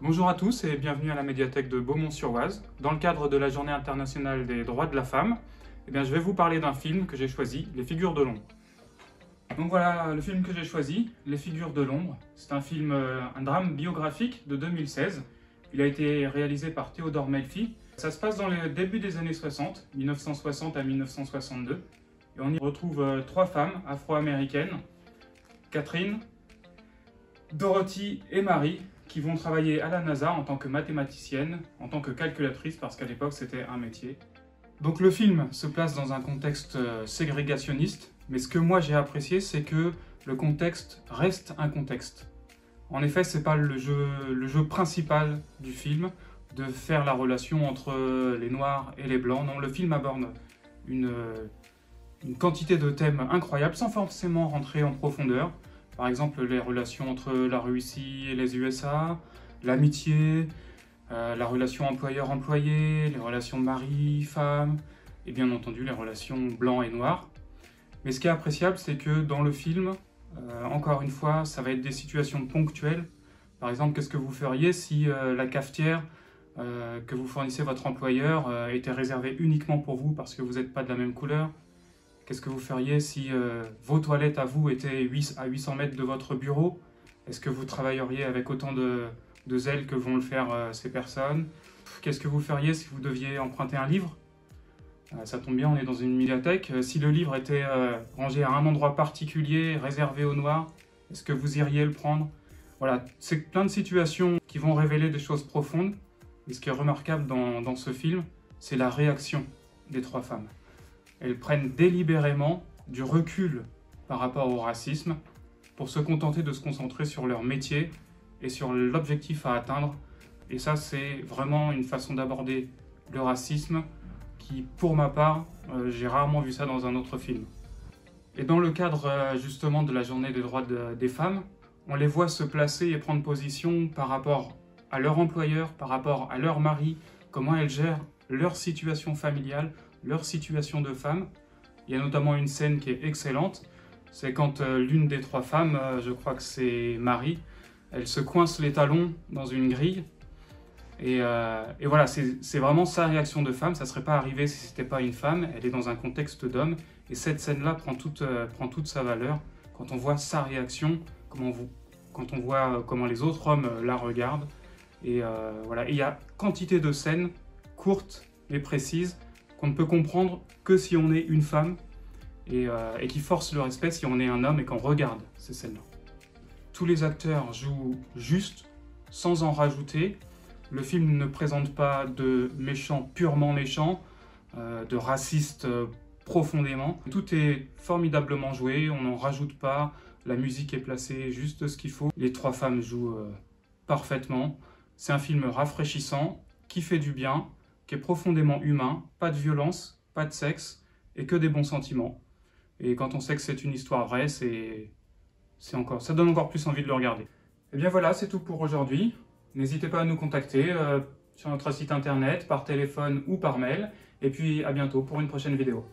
Bonjour à tous et bienvenue à la médiathèque de Beaumont-sur-Oise. Dans le cadre de la Journée internationale des droits de la femme, je vais vous parler d'un film que j'ai choisi, Les Figures de l'ombre. Donc voilà le film que j'ai choisi, Les Figures de l'ombre. C'est un film, un drame biographique de 2016. Il a été réalisé par Théodore Melfi. Ça se passe dans le début des années 60, 1960 à 1962. Et on y retrouve trois femmes afro-américaines, Catherine, Dorothy et Marie, qui vont travailler à la NASA en tant que mathématicienne, en tant que calculatrice, parce qu'à l'époque c'était un métier. Donc le film se place dans un contexte ségrégationniste, mais ce que moi j'ai apprécié, c'est que le contexte reste un contexte. En effet, c'est pas le jeu principal du film, de faire la relation entre les noirs et les blancs. Non, le film aborde une quantité de thèmes incroyables, sans forcément rentrer en profondeur. Par exemple, les relations entre la Russie et les USA, l'amitié, la relation employeur-employé, les relations mari-femme, et bien entendu les relations blanc et noir. Mais ce qui est appréciable, c'est que dans le film, encore une fois, ça va être des situations ponctuelles. Par exemple, qu'est-ce que vous feriez si la cafetière que vous fournissez votre employeur était réservée uniquement pour vous parce que vous n'êtes pas de la même couleur? Qu'est-ce que vous feriez si vos toilettes à vous étaient à 800 mètres de votre bureau? Est-ce que vous travailleriez avec autant de zèle que vont le faire ces personnes? Qu'est-ce que vous feriez si vous deviez emprunter un livre? Ça tombe bien, on est dans une médiathèque. Si le livre était rangé à un endroit particulier, réservé aux noirs, est-ce que vous iriez le prendre? Voilà, c'est plein de situations qui vont révéler des choses profondes. Et ce qui est remarquable dans ce film, c'est la réaction des trois femmes. Elles prennent délibérément du recul par rapport au racisme pour se contenter de se concentrer sur leur métier et sur l'objectif à atteindre. Et ça, c'est vraiment une façon d'aborder le racisme qui, pour ma part, j'ai rarement vu ça dans un autre film. Et dans le cadre justement de la journée des droits des femmes, on les voit se placer et prendre position par rapport à leur employeur, par rapport à leur mari, comment elles gèrent leur situation familiale, leur situation de femme. Il y a notamment une scène qui est excellente, c'est quand l'une des trois femmes, je crois que c'est Marie, elle se coince les talons dans une grille. Et voilà, c'est vraiment sa réaction de femme, ça ne serait pas arrivé si ce n'était pas une femme, elle est dans un contexte d'homme, et cette scène-là prend toute sa valeur quand on voit sa réaction, quand on voit comment les autres hommes la regardent. Et voilà, et il y a quantité de scènes courtes mais précises qu'on ne peut comprendre que si on est une femme et qui forcent le respect si on est un homme et qu'on regarde ces scènes-là. Tous les acteurs jouent juste, sans en rajouter. Le film ne présente pas de méchants purement méchants, de racistes profondément. Tout est formidablement joué, on n'en rajoute pas, la musique est placée juste ce qu'il faut. Les trois femmes jouent parfaitement. C'est un film rafraîchissant, qui fait du bien, qui est profondément humain, pas de violence, pas de sexe, et que des bons sentiments. Et quand on sait que c'est une histoire vraie, ça donne encore plus envie de le regarder. Et bien voilà, c'est tout pour aujourd'hui. N'hésitez pas à nous contacter sur notre site internet, par téléphone ou par mail. Et puis à bientôt pour une prochaine vidéo.